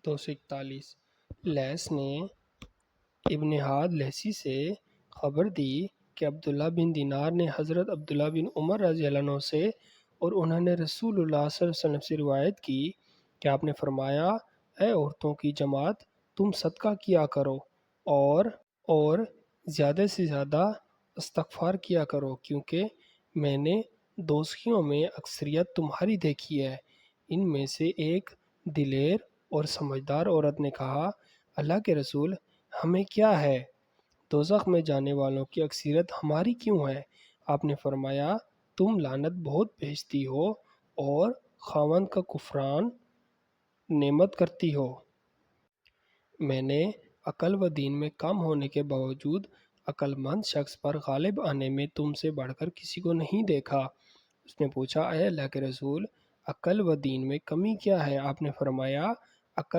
241 لیث نے ابن حاد لہسی سے خبر دی کہ عبداللہ بن دینار نے حضرت عبداللہ بن عمر رضی اللہ عنہ سے اور انہوں نے رسول اللہ صلی اللہ علیہ وسلم سے روایت کی کہ آپ نے فرمایا، اے عورتوں کی جماعت، تم صدقہ کیا کرو اور زیادہ سے زیادہ استغفار کیا کرو، کیونکہ میں نے دوزخیوں میں اکثریت تمہاری دیکھی ہے۔ ان میں سے ایک دلیر اور سمجھدار عورت نے کہا، اللہ کے رسول، ہمیں کیا ہے؟ دوزخ میں جانے والوں کی اکثریت ہماری کیوں ہے؟ آپ نے فرمایا، تم لعنت بہت بھیجتی ہو اور خاوند کا کفران نعمت کرتی ہو۔ میں نے عقل و دین میں کم ہونے کے باوجود عقل مند شخص پر غالب آنے میں تم سے بڑھ کر کسی کو نہیں دیکھا۔ اس نے پوچھا، اے اللہ کے رسول، عقل و دین میں کمی کیا ہے؟ آپ نے فرمایا،